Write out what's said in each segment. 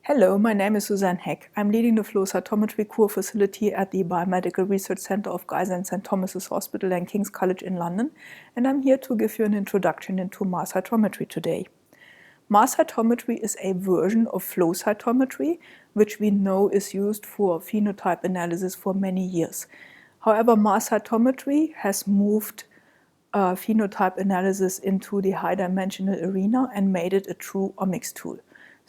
Hello, my name is Suzanne Heck. I'm leading the flow cytometry core facility at the Biomedical Research Center of Guy's and St Thomas's Hospital and King's College in London, and I'm here to give you an introduction into mass cytometry today. Mass cytometry is a version of flow cytometry, which we know is used for phenotype analysis for many years. However, mass cytometry has moved phenotype analysis into the high-dimensional arena and made it a true omics tool.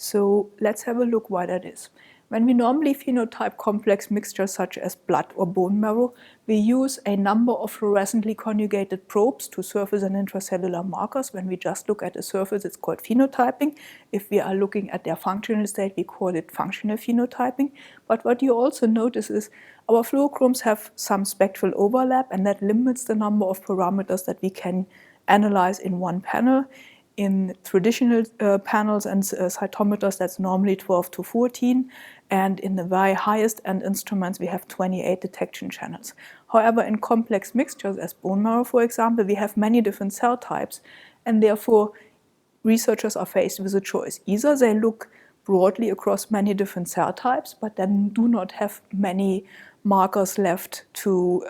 So let's have a look why that is. When we normally phenotype complex mixtures such as blood or bone marrow, we use a number of fluorescently conjugated probes to surface and intracellular markers. When we just look at the surface, it's called phenotyping. If we are looking at their functional state, we call it functional phenotyping. But what you also notice is our fluorochromes have some spectral overlap, and that limits the number of parameters that we can analyze in one panel. In traditional panels and cytometers, that's normally 12 to 14. And in the very highest end instruments, we have 28 detection channels. However, in complex mixtures, as bone marrow, for example, we have many different cell types. And therefore, researchers are faced with a choice. Either they look broadly across many different cell types, but then do not have many markers left to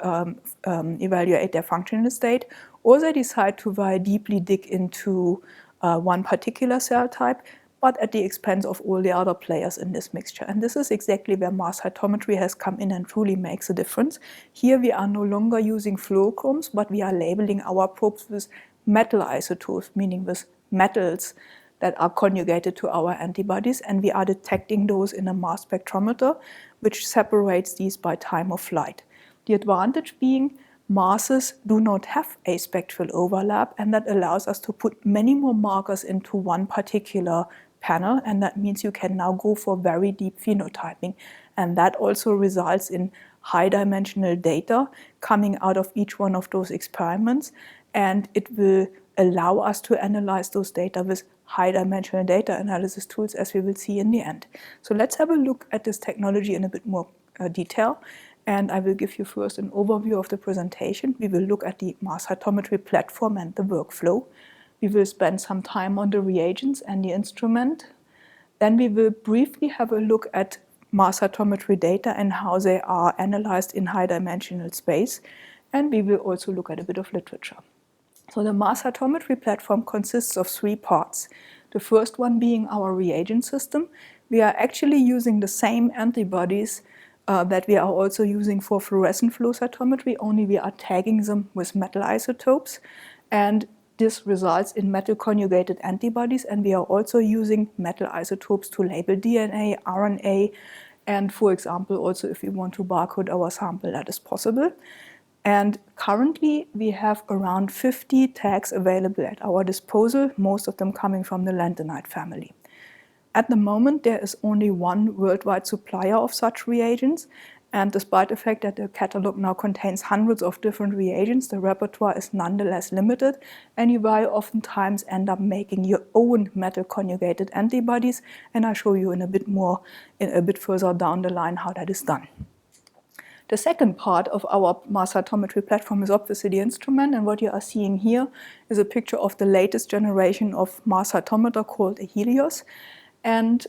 evaluate their functional state, or they decide to very deeply dig into one particular cell type, but at the expense of all the other players in this mixture. And this is exactly where mass cytometry has come in and truly makes a difference. Here we are no longer using fluorochromes, but we are labeling our probes with metal isotopes, meaning with metals that are conjugated to our antibodies, and we are detecting those in a mass spectrometer, which separates these by time of flight. The advantage being masses do not have a spectral overlap, and that allows us to put many more markers into one particular panel, and that means you can now go for very deep phenotyping. And that also results in high-dimensional data coming out of each one of those experiments, and it will allow us to analyze those data with high-dimensional data analysis tools, as we will see in the end. So let's have a look at this technology in a bit more detail. And I will give you first an overview of the presentation. We will look at the mass cytometry platform and the workflow. We will spend some time on the reagents and the instrument. Then we will briefly have a look at mass cytometry data and how they are analyzed in high-dimensional space. And we will also look at a bit of literature. So the mass cytometry platform consists of three parts. The first one being our reagent system. We are actually using the same antibodies that we are also using for fluorescent flow cytometry, only we are tagging them with metal isotopes. And this results in metal conjugated antibodies, and we are also using metal isotopes to label DNA, RNA, and for example, also if we want to barcode our sample, that is possible. And currently, we have around 50 tags available at our disposal, most of them coming from the lanthanide family. At the moment, there is only one worldwide supplier of such reagents, and despite the fact that the catalog now contains hundreds of different reagents, the repertoire is nonetheless limited, and you very oftentimes end up making your own metal conjugated antibodies, and I'll show you in a bit further down the line how that is done. The second part of our mass cytometry platform is obviously the instrument, and what you are seeing here is a picture of the latest generation of mass cytometer called a Helios, and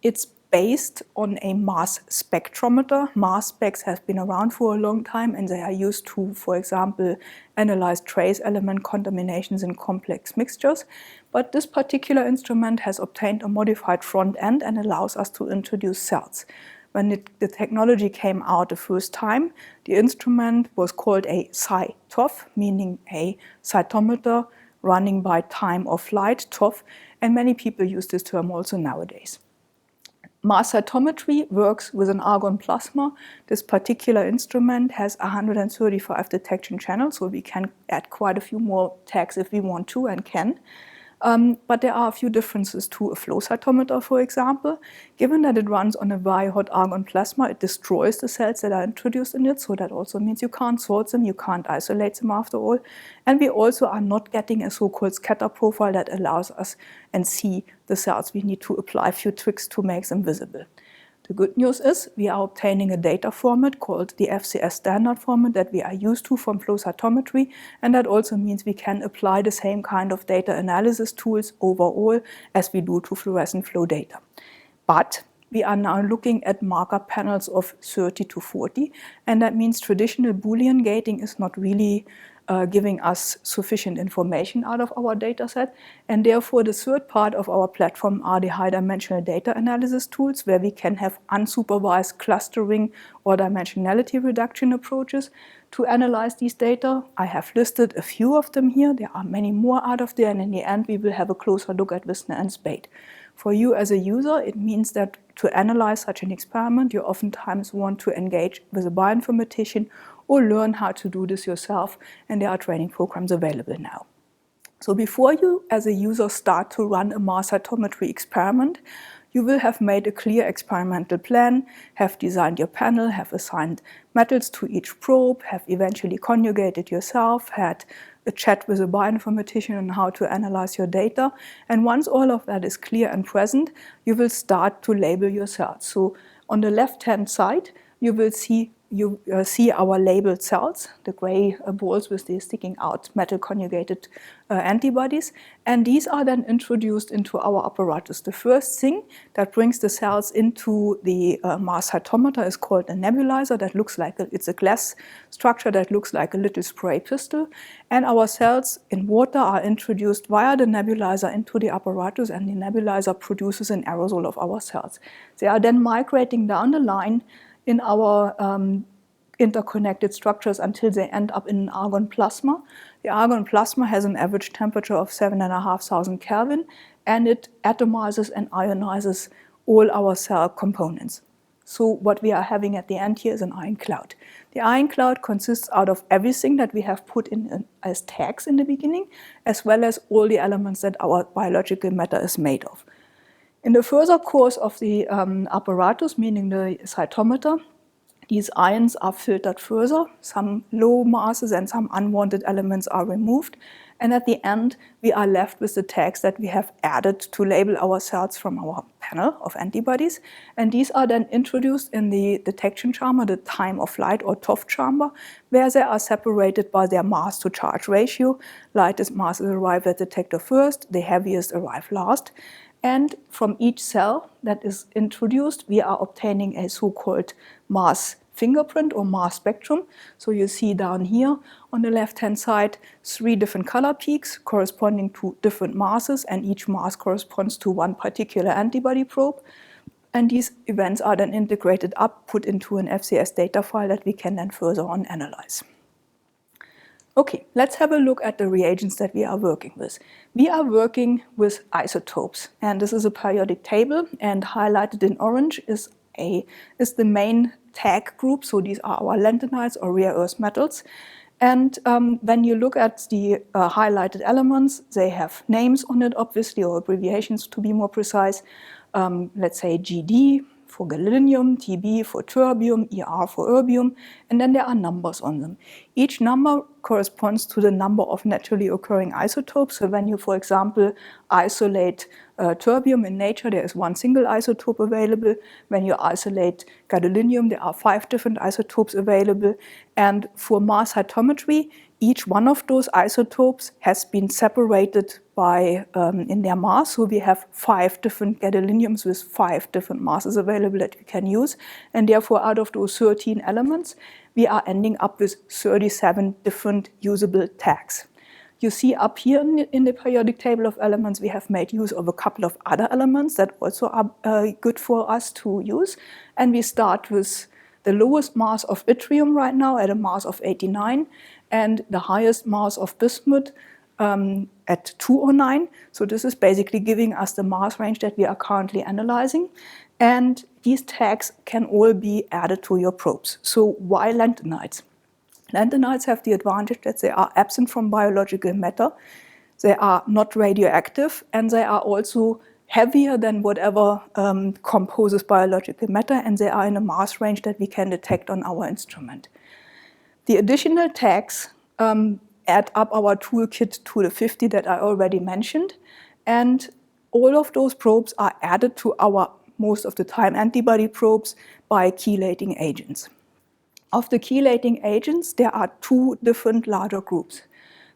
it's based on a mass spectrometer. Mass specs have been around for a long time, and they are used to, for example, analyze trace element contaminations in complex mixtures. But this particular instrument has obtained a modified front end and allows us to introduce cells. When the technology came out the first time, the instrument was called a CyTOF, meaning a cytometer running by time of flight, TOF, and many people use this term also nowadays. Mass cytometry works with an argon plasma. This particular instrument has 135 detection channels, so we can add quite a few more tags if we want to and can. But there are a few differences to a flow cytometer, for example. Given that it runs on a very hot argon plasma, it destroys the cells that are introduced in it, so that also means you can't sort them, you can't isolate them after all. And we also are not getting a so-called scatter profile that allows us and see the cells. We need to apply a few tricks to make them visible. The good news is we are obtaining a data format called the FCS standard format that we are used to from flow cytometry, and that also means we can apply the same kind of data analysis tools overall as we do to fluorescent flow data. but we are now looking at marker panels of 30 to 40, and that means traditional Boolean gating is not really giving us sufficient information out of our data set. And therefore, the third part of our platform are the high-dimensional data analysis tools, where we can have unsupervised clustering or dimensionality reduction approaches to analyze these data. I have listed a few of them here. There are many more out of there, and in the end, we will have a closer look at Wissner and Spade. For you as a user, it means that to analyze such an experiment, you oftentimes want to engage with a bioinformatician or learn how to do this yourself, and there are training programs available now. So before you as a user start to run a mass cytometry experiment, you will have made a clear experimental plan, have designed your panel, have assigned metals to each probe, have eventually conjugated yourself, had a chat with a bioinformatician on how to analyze your data. And once all of that is clear and present, you will start to label your cells. So on the left-hand side, you will see our labeled cells, the gray balls with the sticking out metal conjugated antibodies, and these are then introduced into our apparatus. The first thing that brings the cells into the mass cytometer is called a nebulizer. That looks like it's a glass structure that looks like a little spray pistol, and our cells in water are introduced via the nebulizer into the apparatus, and the nebulizer produces an aerosol of our cells. They are then migrating down the line in our interconnected structures until they end up in an argon plasma. The argon plasma has an average temperature of 7,500 Kelvin, and it atomizes and ionizes all our cell components. So what we are having at the end here is an ion cloud. The ion cloud consists out of everything that we have put in as tags in the beginning, as well as all the elements that our biological matter is made of. In the further course of the apparatus, meaning the cytometer, these ions are filtered further. Some low masses and some unwanted elements are removed. And at the end, we are left with the tags that we have added to label our cells from our panel of antibodies. And these are then introduced in the detection chamber, the time of flight or TOF chamber, where they are separated by their mass to charge ratio. Lightest masses arrive at detector first, the heaviest arrive last. And from each cell that is introduced, we are obtaining a so-called mass fingerprint or mass spectrum. So you see down here on the left-hand side 3 different color peaks corresponding to different masses, and each mass corresponds to one particular antibody probe. And these events are then integrated up, put into an FCS data file that we can then further on analyze. Okay, let's have a look at the reagents that we are working with. We are working with isotopes, and this is a periodic table, and highlighted in orange is the main tag group. So these are our lanthanides or rare earth metals. And when you look at the highlighted elements, they have names on it, obviously, or abbreviations to be more precise. Let's say GD for gadolinium, TB for terbium, ER for erbium, and then there are numbers on them. Each number corresponds to the number of naturally occurring isotopes. So when you, for example, isolate terbium in nature, there is one single isotope available. When you isolate gadolinium, there are 5 different isotopes available. And for mass cytometry, each one of those isotopes has been separated by in their mass. So we have 5 different gadoliniums with 5 different masses available that we can use. And therefore, out of those 13 elements, we are ending up with 37 different usable tags. You see up here in the periodic table of elements, we have made use of a couple of other elements that also are good for us to use. And we start with the lowest mass of yttrium right now at a mass of 89, and the highest mass of bismuth at 209. So this is basically giving us the mass range that we are currently analyzing. And these tags can all be added to your probes. So why lanthanides? Lanthanides have the advantage that they are absent from biological matter, they are not radioactive, and they are also heavier than whatever composes biological matter, and they are in a mass range that we can detect on our instrument. The additional tags add up our toolkit to the 50 that I already mentioned, and all of those probes are added to our, most of the time, antibody probes by chelating agents. Of the chelating agents, there are 2 different larger groups.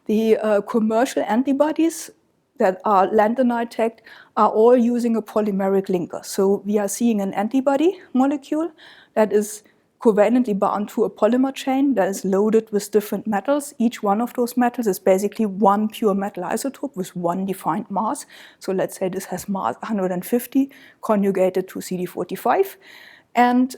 The commercial antibodies that are lanthanide tagged are all using a polymeric linker. So we are seeing an antibody molecule that is covalently bound to a polymer chain that is loaded with different metals. Each one of those metals is basically one pure metal isotope with one defined mass. So let's say this has mass 150 conjugated to CD45. And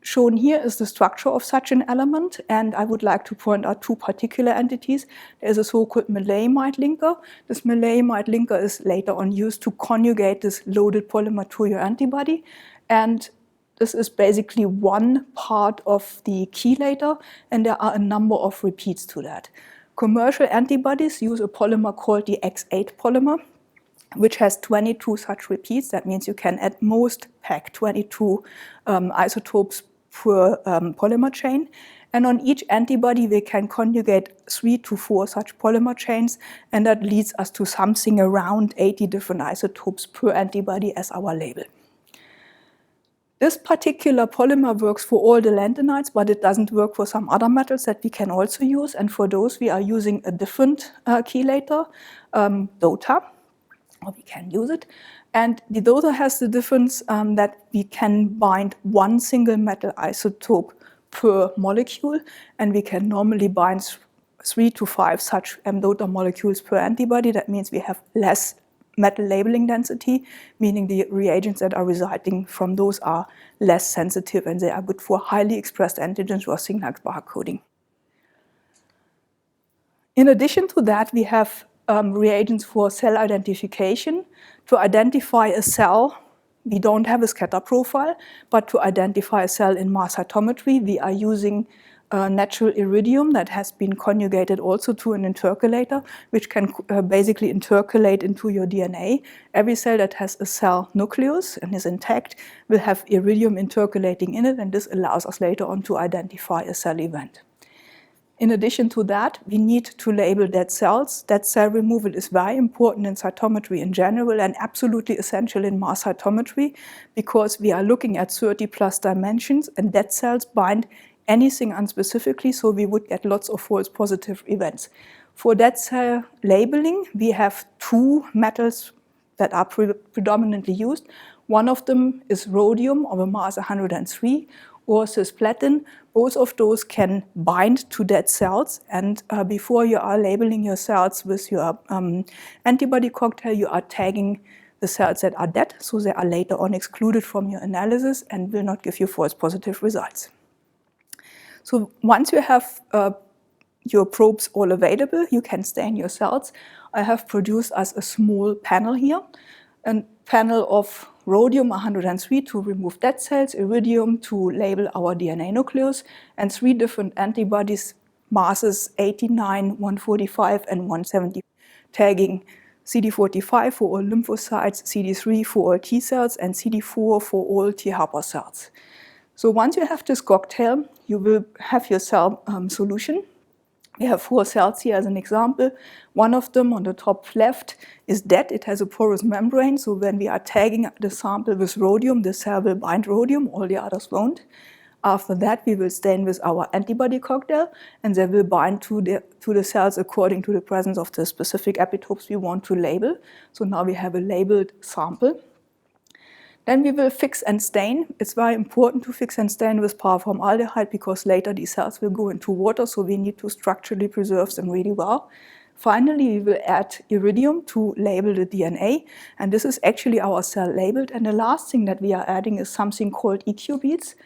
shown here is the structure of such an element, and I would like to point out two particular entities. There's a so-called maleimide linker. This maleimide linker is later on used to conjugate this loaded polymer to your antibody, and this is basically one part of the chelator, and there are a number of repeats to that. Commercial antibodies use a polymer called the X8 polymer, which has 22 such repeats. That means you can at most pack 22 isotopes per polymer chain. And on each antibody, we can conjugate 3 to 4 such polymer chains, and that leads us to something around 80 different isotopes per antibody as our label. This particular polymer works for all the lanthanides, but it doesn't work for some other metals that we can also use. And for those, we are using a different chelator, DOTA, or we can use it. And the DOTA has the difference that we can bind one single metal isotope per molecule, and we can normally bind 3 to 5 such DOTA molecules per antibody. That means we have less metal labeling density, meaning the reagents that are resulting from those are less sensitive and they are good for highly expressed antigens or things like barcoding. In addition to that, we have reagents for cell identification. To identify a cell, we don't have a scatter profile, but to identify a cell in mass cytometry, we are using natural iridium that has been conjugated also to an intercalator, which can basically intercalate into your DNA. Every cell that has a cell nucleus and is intact will have iridium intercalating in it, and this allows us later on to identify a cell event. In addition to that, we need to label dead cells. Dead cell removal is very important in cytometry in general and absolutely essential in mass cytometry because we are looking at 30 plus dimensions, and dead cells bind anything unspecifically, so we would get lots of false positive events. For dead cell labeling, we have two metals that are predominantly used. One of them is rhodium of a mass 103, or cisplatin. Both of those can bind to dead cells, and before you are labeling your cells with your antibody cocktail, you are tagging the cells that are dead, so they are later on excluded from your analysis and will not give you false positive results. So once you have your probes all available, you can stain your cells. I have produced us a small panel here, a panel of rhodium 103 to remove dead cells, iridium to label our DNA nucleus, and 3 different antibodies, masses 89, 145, and 170, tagging CD45 for all lymphocytes, CD3 for all T cells, and CD4 for all T helper cells. So once you have this cocktail, you will have your cell solution. We have 4 cells here as an example. One of them on the top left is dead. It has a porous membrane, so when we are tagging the sample with rhodium, the cell will bind rhodium, all the others won't. After that, we will stain with our antibody cocktail, and they will bind to the cells according to the presence of the specific epitopes we want to label. So now we have a labeled sample. Then we will fix and stain. It's very important to fix and stain with paraformaldehyde because later these cells will go into water, so we need to structurally preserve them really well. Finally, we will add iridium to label the DNA, and this is actually our cell labeled. And the last thing that we are adding is something called EQ beads.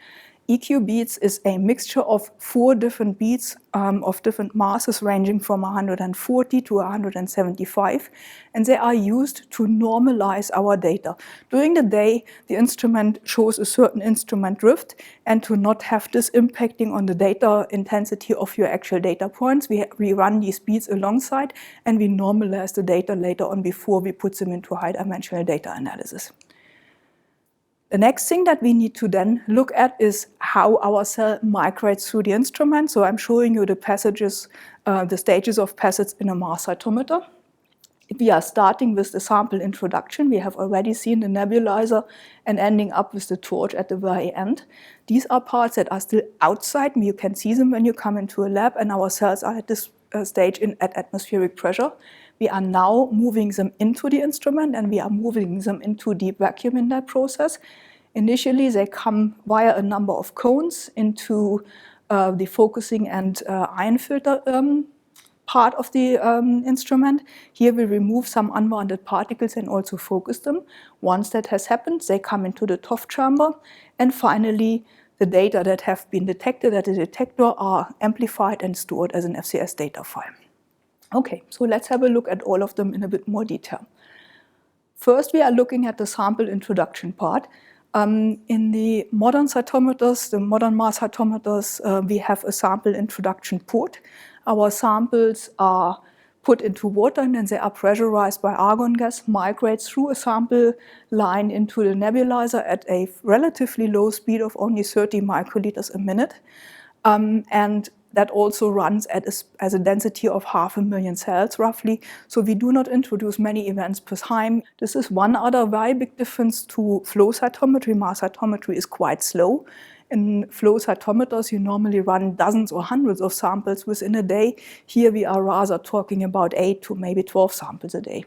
EQ beads is a mixture of 4 different beads of different masses ranging from 140 to 175, and they are used to normalize our data. During the day, the instrument shows a certain instrument drift, and to not have this impacting on the data intensity of your actual data points, we run these beads alongside, and we normalize the data later on before we put them into high-dimensional data analysis. The next thing that we need to then look at is how our cell migrates through the instrument. So I'm showing you the passages, the stages of passage in a mass cytometer. We are starting with the sample introduction. We have already seen the nebulizer and ending up with the torch at the very end. These are parts that are still outside. You can see them when you come into a lab, and our cells are at this stage at atmospheric pressure. We are now moving them into the instrument, and we are moving them into deep vacuum in that process. Initially, they come via a number of cones into the focusing and ion filter part of the instrument. Here we remove some unwanted particles and also focus them. Once that has happened, they come into the TOF chamber, and finally the data that have been detected at the detector are amplified and stored as an FCS data file. Okay, so let's have a look at all of them in a bit more detail. First, we are looking at the sample introduction part. In the modern cytometers, the modern mass cytometers, we have a sample introduction port. Our samples are put into water and then they are pressurized by argon gas, migrate through a sample line into the nebulizer at a relatively low speed of only 30 microliters a minute. And that also runs at as a density of 500,000 cells roughly. So we do not introduce many events per time. This is one other very big difference to flow cytometry. Mass cytometry is quite slow. In flow cytometers, you normally run dozens or hundreds of samples within a day. Here we are rather talking about 8 to maybe 12 samples a day.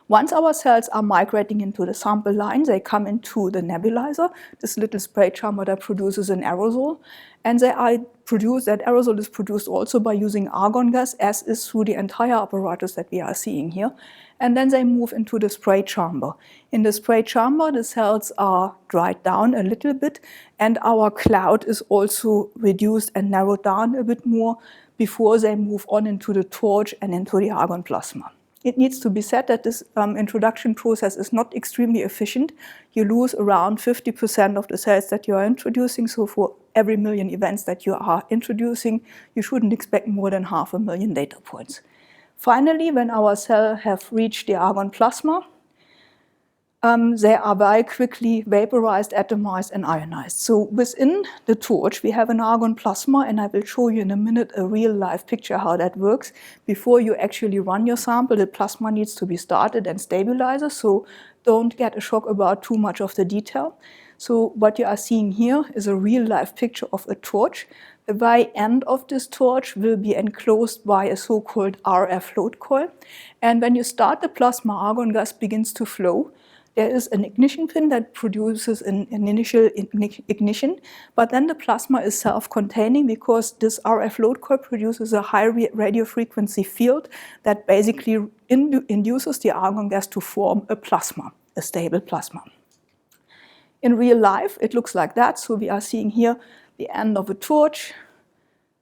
Once our cells are migrating into the sample line, they come into the nebulizer, this little spray chamber that produces an aerosol. And that aerosol is produced also by using argon gas, as is through the entire apparatus that we are seeing here. And then they move into the spray chamber. In the spray chamber, the cells are dried down a little bit, and our cloud is also reduced and narrowed down a bit more before they move on into the torch and into the argon plasma. It needs to be said that this introduction process is not extremely efficient. You lose around 50% of the cells that you are introducing. So for every million events that you are introducing, you shouldn't expect more than 500,000 data points. Finally, when our cells have reached the argon plasma, they are very quickly vaporized, atomized, and ionized. So within the torch, we have an argon plasma, and I will show you in a minute a real-life picture how that works. Before you actually run your sample, the plasma needs to be started and stabilized, so don't get a shock about too much of the detail. So what you are seeing here is a real-life picture of a torch. The very end of this torch will be enclosed by a so-called RF float coil. And when you start the plasma, argon gas begins to flow. There is an ignition pin that produces an initial ignition, but then the plasma is self-containing because this RF float coil produces a high radio frequency field that basically induces the argon gas to form a plasma, a stable plasma. In real life, it looks like that. So we are seeing here the end of a torch.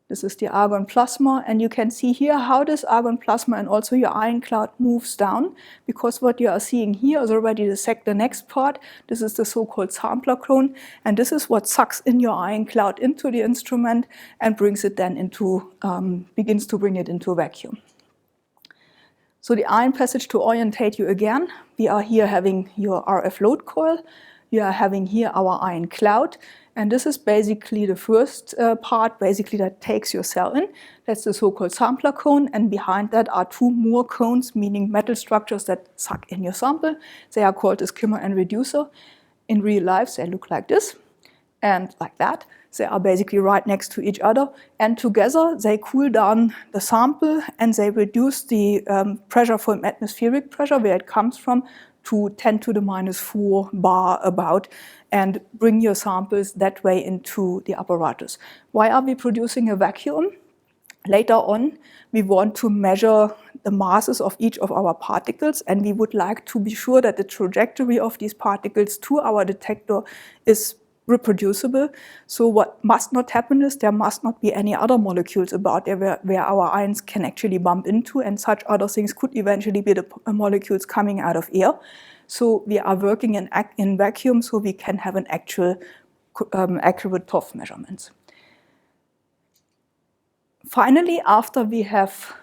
This is the argon plasma, and you can see here how this argon plasma and also your ion cloud moves down, because what you are seeing here is already the next part. This is the so-called sampler cone, and this is what sucks in your ion cloud into the instrument and brings it then into, begins to bring it into a vacuum. So the ion passage, to orientate you again, we are here having your RF float coil. We are having here our ion cloud. And this is basically the first part, basically that takes your cell in. That's the so-called sampler cone. And behind that are two more cones, meaning metal structures that suck in your sample. They are called a skimmer and reducer. In real life, they look like this and like that. They are basically right next to each other. And together, they cool down the sample and they reduce the pressure from atmospheric pressure, where it comes from, to 10 to the minus 4 bar about, and bring your samples that way into the apparatus. Why are we producing a vacuum? Later on, we want to measure the masses of each of our particles, and we would like to be sure that the trajectory of these particles to our detector is reproducible. So what must not happen is there must not be any other molecules about there where our ions can actually bump into, and such other things could eventually be the molecules coming out of air. So we are working in vacuum so we can have an actual accurate TOF measurements. Finally, after we have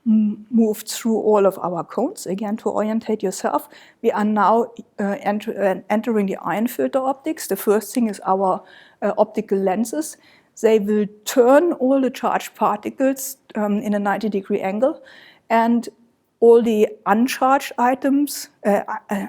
moved through all of our cones, again to orientate yourself, we are now entering the ion filter optics. The first thing is our optical lenses. They will turn all the charged particles in a 90-degree angle, and all the uncharged items,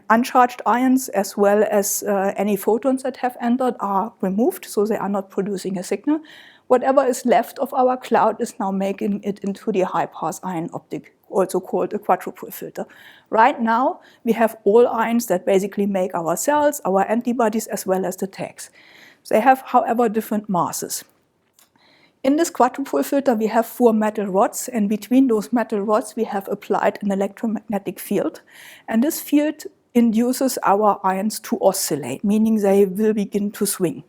uncharged ions, as well as any photons that have entered are removed, so they are not producing a signal. Whatever is left of our cloud is now making it into the high-pass ion optic also called a quadrupole filter. Right now, we have all ions that basically make our cells, our antibodies, as well as the tags. They have, however, different masses. In this quadrupole filter, we have 4 metal rods, and between those metal rods, we have applied an electromagnetic field. And this field induces our ions to oscillate, meaning they will begin to swing.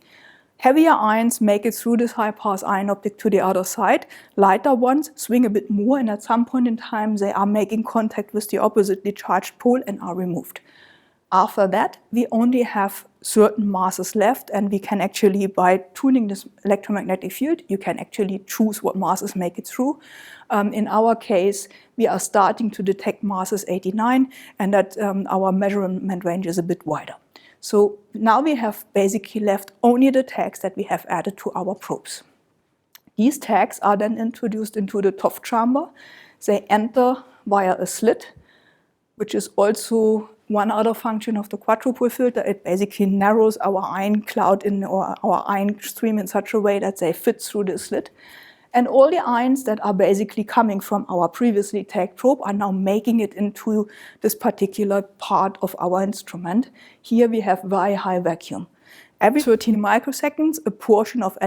Heavier ions make it through this high-pass ion optic to the other side. Lighter ones swing a bit more, and at some point in time, they are making contact with the oppositely charged pole and are removed. After that, we only have certain masses left, and we can actually, by tuning this electromagnetic field, you can actually choose what masses make it through. In our case, we are starting to detect masses 89, and that our measurement range is a bit wider. So now we have basically left only the tags that we have added to our probes. These tags are then introduced into the TOF chamber. They enter via a slit, which is also one other function of the quadrupole filter. It basically narrows our ion cloud or our ion stream in such a way that they fit through the slit. And all the ions that are basically coming from our previously tagged probe are now making it into this particular part of our instrument. Here we have very high vacuum. Every 13 microseconds, a portion of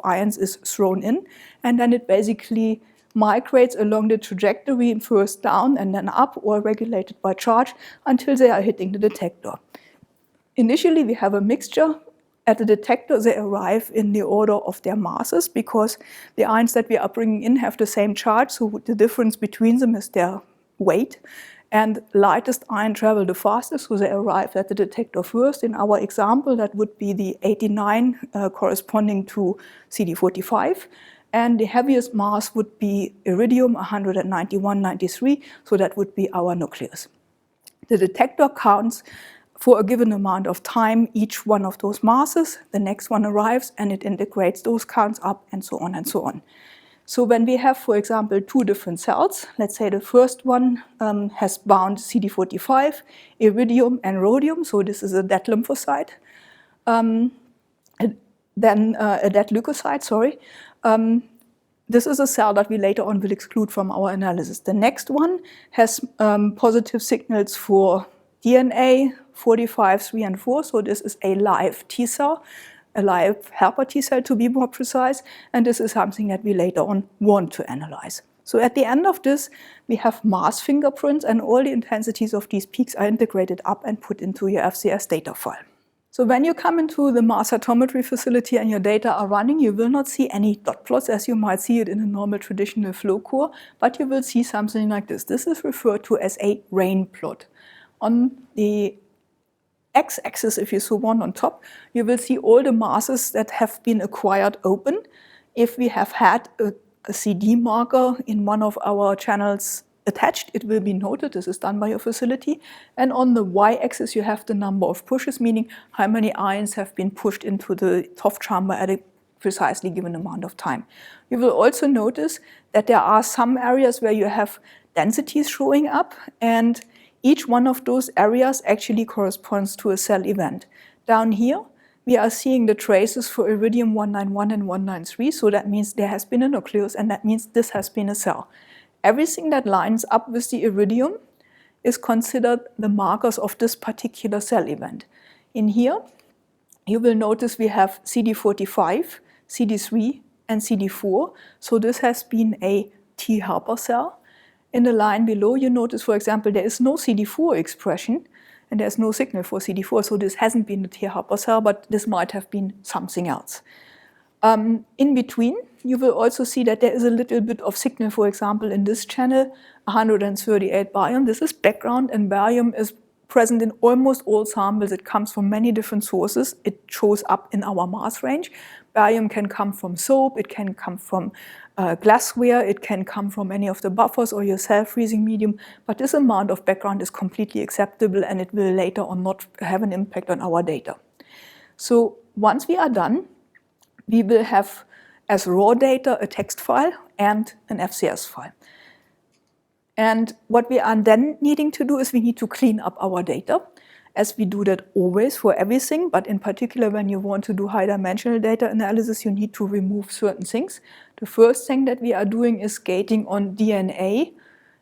ions is thrown in, and then it basically migrates along the trajectory, first down and then up, or regulated by charge, until they are hitting the detector. Initially, we have a mixture. At the detector, they arrive in the order of their masses, because the ions that we are bringing in have the same charge, so the difference between them is their weight. And lightest ion travel the fastest, so they arrive at the detector first. In our example, that would be the 89 corresponding to CD45. And the heaviest mass would be iridium, 19193, so that would be our nucleus. The detector counts for a given amount of time each one of those masses. The next one arrives and it integrates those counts up, and so on and so on. So when we have, for example, 2 different cells, let's say the first one has bound CD45, iridium and rhodium, so this is a dead lymphocyte, then a dead leukocyte, sorry. This is a cell that we later on will exclude from our analysis. The next one has positive signals for DNA, 45, 3, and 4, so this is a live T cell, a live helper T cell to be more precise, and this is something that we later on want to analyze. So at the end of this, we have mass fingerprints, and all the intensities of these peaks are integrated up and put into your FCS data file. So when you come into the mass cytometry facility and your data are running, you will not see any dot plots as you might see it in a normal traditional flow core, but you will see something like this. This is referred to as a rain plot. On the x-axis, if you so want, on top, you will see all the masses that have been acquired open. If we have had a CD marker in one of our channels attached, it will be noted. This is done by your facility. And on the y-axis, you have the number of pushes, meaning how many ions have been pushed into the TOF chamber at a precisely given amount of time. You will also notice that there are some areas where you have densities showing up, and each one of those areas actually corresponds to a cell event. Down here, we are seeing the traces for iridium 191 and 193, so that means there has been a nucleus, and that means this has been a cell. Everything that lines up with the iridium is considered the markers of this particular cell event. In here, you will notice we have CD45, CD3, and CD4, so this has been a T helper cell. In the line below, you notice, for example, there is no CD4 expression, and there's no signal for CD4, so this hasn't been a T helper cell, but this might have been something else. In between, you will also see that there is a little bit of signal, for example, in this channel, 138 barium. This is background, and barium is present in almost all samples. It comes from many different sources. It shows up in our mass range. Barium can come from soap, it can come from glassware, it can come from any of the buffers or your self-freezing medium, but this amount of background is completely acceptable, and it will later on not have an impact on our data. So once we are done, we will have as raw data a text file and an FCS file. And what we are then needing to do is we need to clean up our data, as we do that always for everything, but in particular when you want to do high-dimensional data analysis, you need to remove certain things. The first thing that we are doing is gating on DNA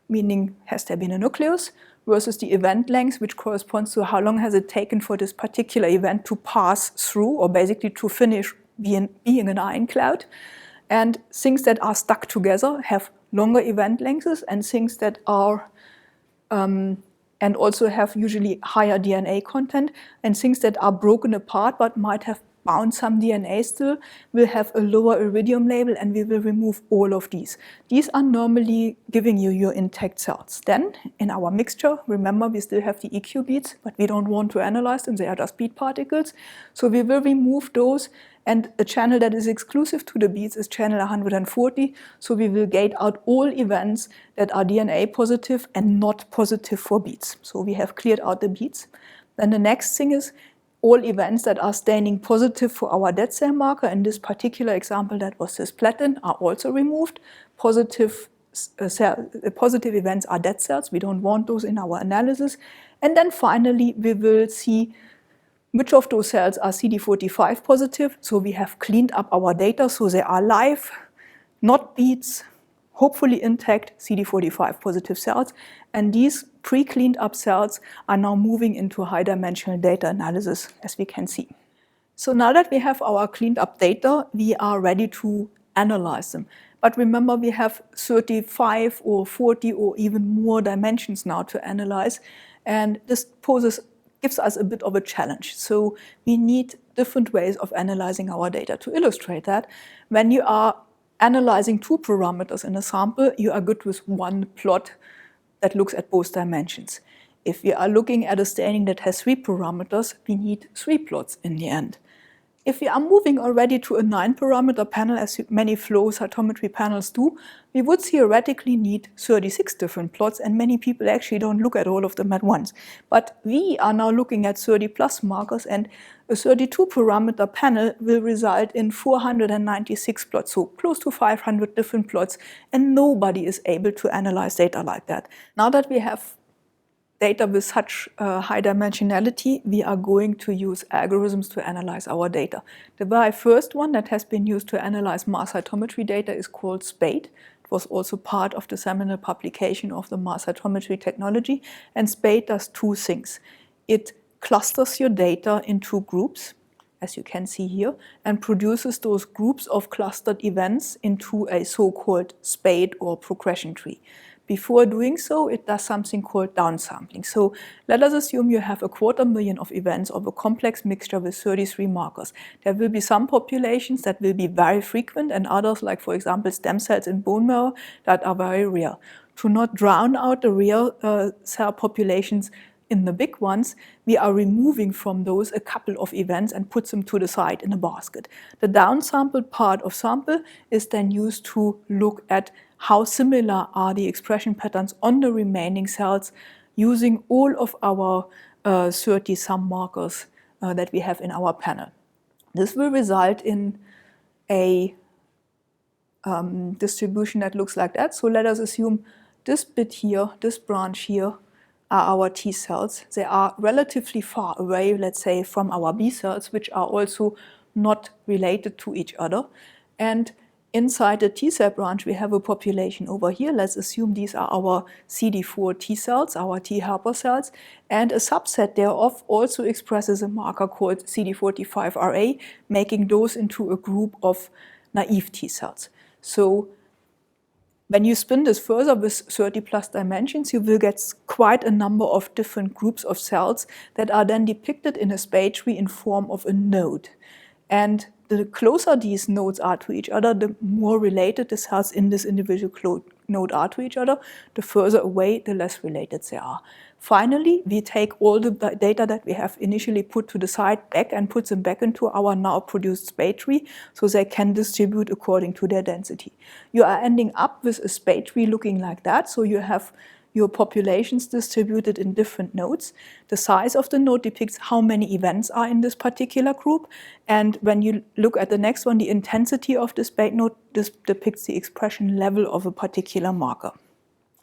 meaning has there been a nucleus, versus the event length, which corresponds to how long has it taken for this particular event to pass through, or basically to finish being an ion cloud. And things that are stuck together have longer event lengths, and things that are and also have usually higher DNA content, and things that are broken apart but might have bound some DNA still will have a lower iridium label, and we will remove all of these. These are normally giving you your intact cells. Then in our mixture, remember we still have the EQ beads, but we don't want to analyze them, they are just bead particles. So we will remove those, and a channel that is exclusive to the beads is channel 140. So we will gate out all events that are DNA positive and not positive for beads. So we have cleared out the beads. Then the next thing is all events that are staining positive for our dead cell marker. In this particular example, that was cisplatin, are also removed. Positive events are dead cells. We don't want those in our analysis. And then finally, we will see which of those cells are CD45 positive. So we have cleaned up our data, so they are live, not beads, hopefully intact CD45 positive cells. And these pre-cleaned up cells are now moving into high-dimensional data analysis, as we can see. So now that we have our cleaned up data, we are ready to analyze them. But remember, we have 35 or 40 or even more dimensions now to analyze. And this gives us a bit of a challenge. So we need different ways of analyzing our data. To illustrate that, when you are analyzing 2 parameters in a sample, you are good with one plot that looks at both dimensions. If we are looking at a staining that has 3 parameters, we need 3 plots in the end. If we are moving already to a 9-parameter panel, as many flow cytometry panels do, we would theoretically need 36 different plots, and many people actually don't look at all of them at once. But we are now looking at 30 plus markers, and a 32-parameter panel will result in 496 plots, so close to 500 different plots, and nobody is able to analyze data like that. Now that we have data with such high dimensionality, we are going to use algorithms to analyze our data. The very first one that has been used to analyze mass cytometry data is called SPADE. It was also part of the seminal publication of the mass cytometry technology. And SPADE does 2 things. It clusters your data into groups, as you can see here, and produces those groups of clustered events into a so-called SPADE or progression tree. Before doing so, it does something called downsampling. So let us assume you have 250,000 of events of a complex mixture with 33 markers. There will be some populations that will be very frequent, and others, like for example stem cells in bone marrow, that are very rare. To not drown out the rare cell populations in the big ones, we are removing from those a couple of events and put them to the side in a basket. The downsampled part of sample is then used to look at how similar are the expression patterns on the remaining cells using all of our 30-some markers that we have in our panel. This will result in a distribution that looks like that. So let us assume this bit here, this branch here, are our T cells. They are relatively far away, let's say, from our B cells, which are also not related to each other. And inside the T cell branch, we have a population over here. Let's assume these are our CD4 T cells, our T helper cells, and a subset thereof also expresses a marker called CD45RA, making those into a group of naive T cells. So when you spin this further with 30 plus dimensions, you will get quite a number of different groups of cells that are then depicted in a SPADE tree in form of a node. And the closer these nodes are to each other, the more related the cells in this individual node are to each other. The further away, the less related they are. Finally, we take all the data that we have initially put to the side back and put them back into our now produced SPADE tree so they can distribute according to their density. You are ending up with a SPADE tree looking like that. So you have your populations distributed in different nodes. The size of the node depicts how many events are in this particular group. And when you look at the next one, the intensity of the SPADE node, this depicts the expression level of a particular marker.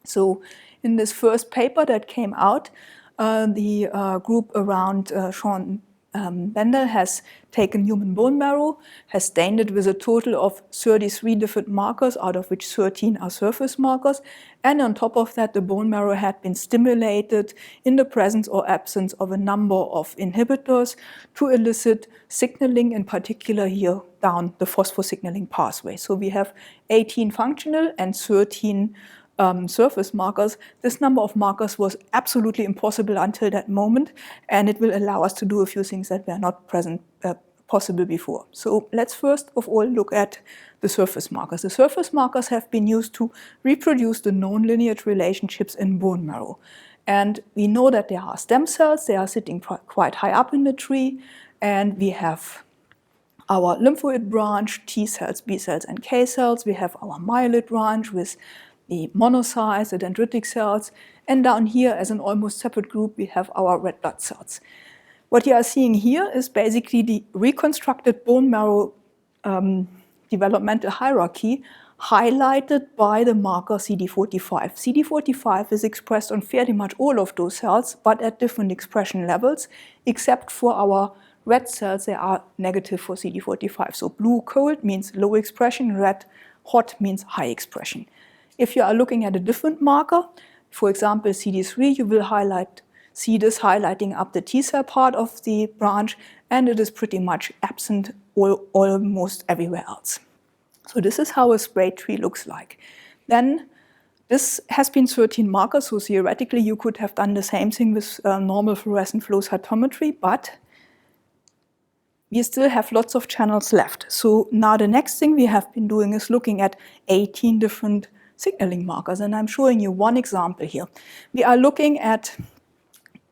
So in this first paper that came out, the group around Sean Bendel has taken human bone marrow, has stained it with a total of 33 different markers, out of which 13 are surface markers. And on top of that, the bone marrow had been stimulated in the presence or absence of a number of inhibitors to elicit signaling, in particular here down the phosphosignaling pathway. So we have 18 functional and 13 surface markers. This number of markers was absolutely impossible until that moment, and it will allow us to do a few things that were not possible before. So let's first of all look at the surface markers. The surface markers have been used to reproduce the known lineage relationships in bone marrow. And we know that there are stem cells, they are sitting quite high up in the tree, and we have our lymphoid branch, T cells, B cells, and K cells. We have our myeloid branch with the monocytes, the dendritic cells, and down here as an almost separate group we have our red blood cells. What you are seeing here is basically the reconstructed bone marrow developmental hierarchy highlighted by the marker CD45. CD45 is expressed on fairly much all of those cells, but at different expression levels, except for our red cells, they are negative for CD45. So blue cold means low expression, red hot means high expression. If you are looking at a different marker, for example CD3, you will see this highlighting up the T cell part of the branch, and it is pretty much absent almost everywhere else. So this is how a sprayed tree looks like. Then this has been 13 markers, so theoretically you could have done the same thing with normal fluorescent flow cytometry, but we still have lots of channels left. So now the next thing we have been doing is looking at 18 different signaling markers, and I'm showing you one example here. We are looking at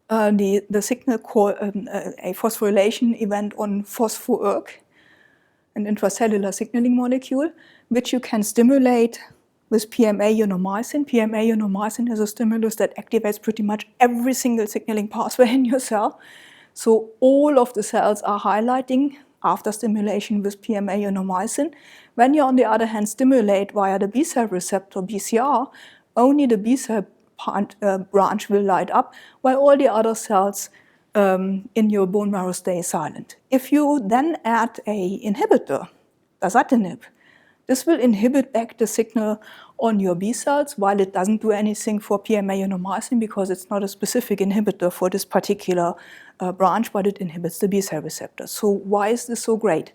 the signal called a phosphorylation event on phospho-ERK, an intracellular signaling molecule, which you can stimulate with PMA ionomycin. PMA ionomycin is a stimulus that activates pretty much every single signaling pathway in your cell. So all of the cells are highlighting after stimulation with PMA ionomycin. When you, on the other hand, stimulate via the B cell receptor, BCR, only the B cell branch will light up, while all the other cells in your bone marrow stay silent. If you then add an inhibitor, dasatinib, this will inhibit back the signal on your B cells, while it doesn't do anything for PMA ionomycin because it's not a specific inhibitor for this particular branch, but it inhibits the B cell receptor. So why is this so great?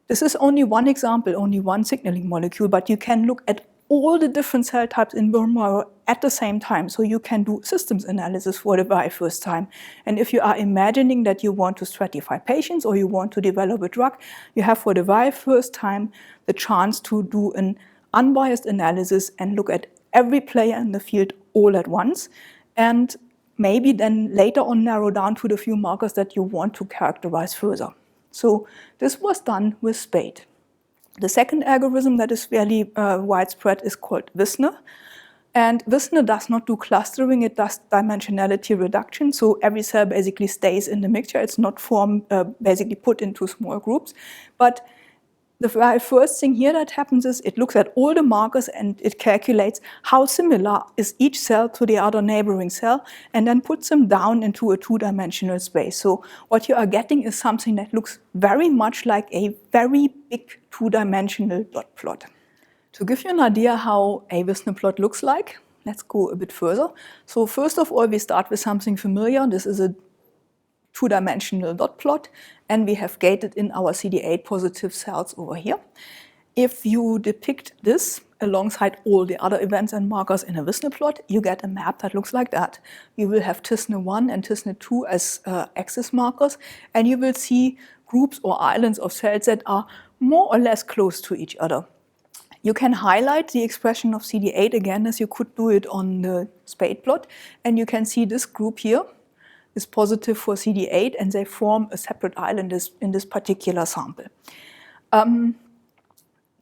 This is only one example, only one signaling molecule, but you can look at all the different cell types in bone marrow at the same time. So you can do systems analysis for the very first time. And if you are imagining that you want to stratify patients or you want to develop a drug, you have for the very first time the chance to do an unbiased analysis and look at every player in the field all at once, and maybe then later on narrow down to the few markers that you want to characterize further. So this was done with SPADE. The second algorithm that is fairly widespread is called Wissner. And Wissner does not do clustering, it does dimensionality reduction. So every cell basically stays in the mixture. It's not basically put into small groups. But the very first thing here that happens is it looks at all the markers and it calculates how similar is each cell to the other neighboring cell, and then puts them down into a two-dimensional space. So what you are getting is something that looks very much like a very big two-dimensional dot plot. To give you an idea how a Wissner plot looks like, let's go a bit further. So first of all, we start with something familiar. This is a two-dimensional dot plot, and we have gated in our CD8 positive cells over here. If you depict this alongside all the other events and markers in a Wissner plot, you get a map that looks like that. You will have TISNE1 and TISNE2 as axis markers, and you will see groups or islands of cells that are more or less close to each other. You can highlight the expression of CD8 again as you could do it on the SPADE plot, and you can see this group here is positive for CD8, and they form a separate island in this particular sample.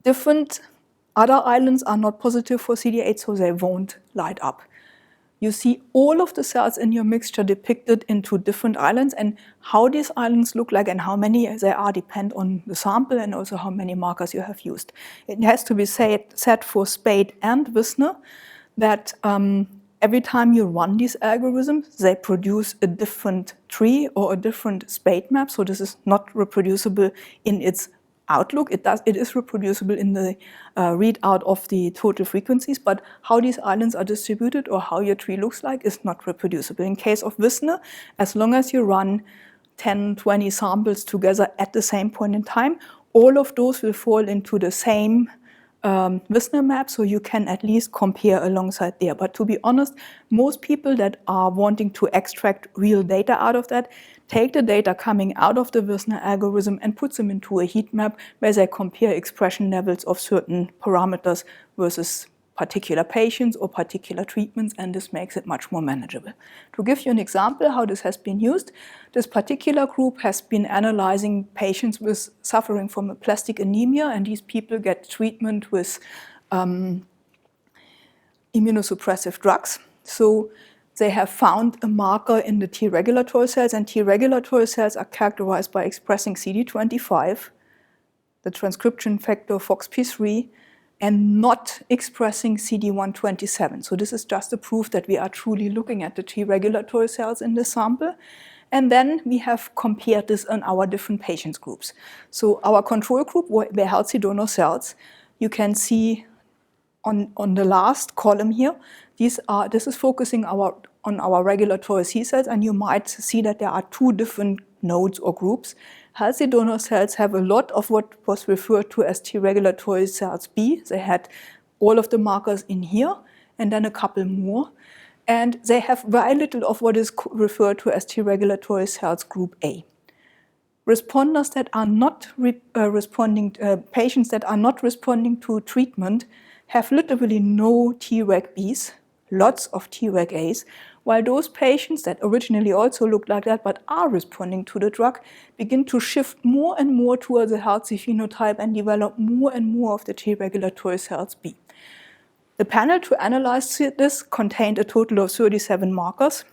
Different other islands are not positive for CD8, so they won't light up. You see all of the cells in your mixture depicted into different islands, and how these islands look like and how many there are depend on the sample and also how many markers you have used. It has to be said for SPADE and Wissner that every time you run these algorithms, they produce a different tree or a different spate map. So this is not reproducible in its outlook. It is reproducible in the readout of the total frequencies, but how these islands are distributed or how your tree looks like is not reproducible. In case of Wissner, as long as you run 10, 20 samples together at the same point in time, all of those will fall into the same Wissner map, so you can at least compare alongside there. But to be honest, most people that are wanting to extract real data out of that take the data coming out of the Wissner algorithm and put them into a heat map where they compare expression levels of certain parameters versus particular patients or particular treatments, and this makes it much more manageable. To give you an example how this has been used, this particular group has been analyzing patients with suffering from aplastic anemia, and these people get treatment with immunosuppressive drugs. So they have found a marker in the T regulatory cells, and T regulatory cells are characterized by expressing CD25, the transcription factor FOXP3, and not expressing CD127. So this is just a proof that we are truly looking at the T regulatory cells in the sample. And then we have compared this in our different patients groups. So our control group were healthy donor cells. You can see on the last column here, this is focusing on our regulatory C cells, and you might see that there are two different nodes or groups. Healthy donor cells have a lot of what was referred to as T regulatory cells B. They had all of the markers in here and then a couple more. And they have very little of what is referred to as T regulatory cells group A. Responders that are not patients that are not responding to treatment have literally no Treg Bs, lots of Treg As, while those patients that originally also looked like that but are responding to the drug begin to shift more and more towards a healthy phenotype and develop more and more of the T regulatory cells B. The panel to analyze this contained a total of 37 markers,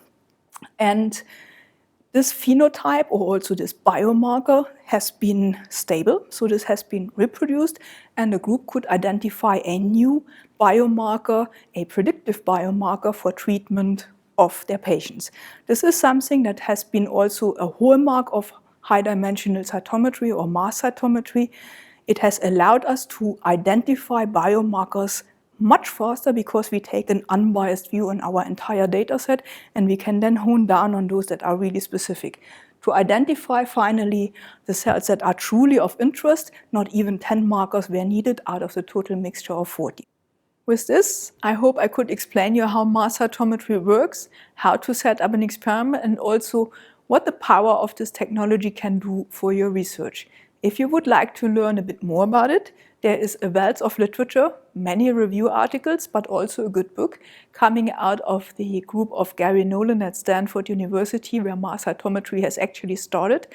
and this phenotype, or also this biomarker, has been stable, so this has been reproduced, and the group could identify a new biomarker, a predictive biomarker for treatment of their patients. This is something that has been also a hallmark of high-dimensional cytometry or mass cytometry. It has allowed us to identify biomarkers much faster because we take an unbiased view on our entire data set, and we can then hone down on those that are really specific. To identify finally the cells that are truly of interest, not even 10 markers were needed out of the total mixture of 40. With this, I hope I could explain you how mass cytometry works, how to set up an experiment, and also what the power of this technology can do for your research. If you would like to learn a bit more about it, there is a wealth of literature, many review articles, but also a good book coming out of the group of Gary Nolan at Stanford University, where mass cytometry has actually started.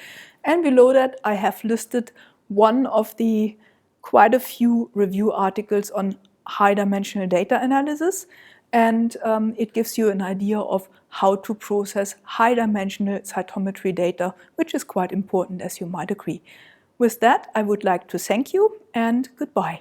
And below that, I have listed one of the quite a few review articles on high-dimensional data analysis, and it gives you an idea of how to process high-dimensional cytometry data, which is quite important, as you might agree. With that, I would like to thank you and goodbye.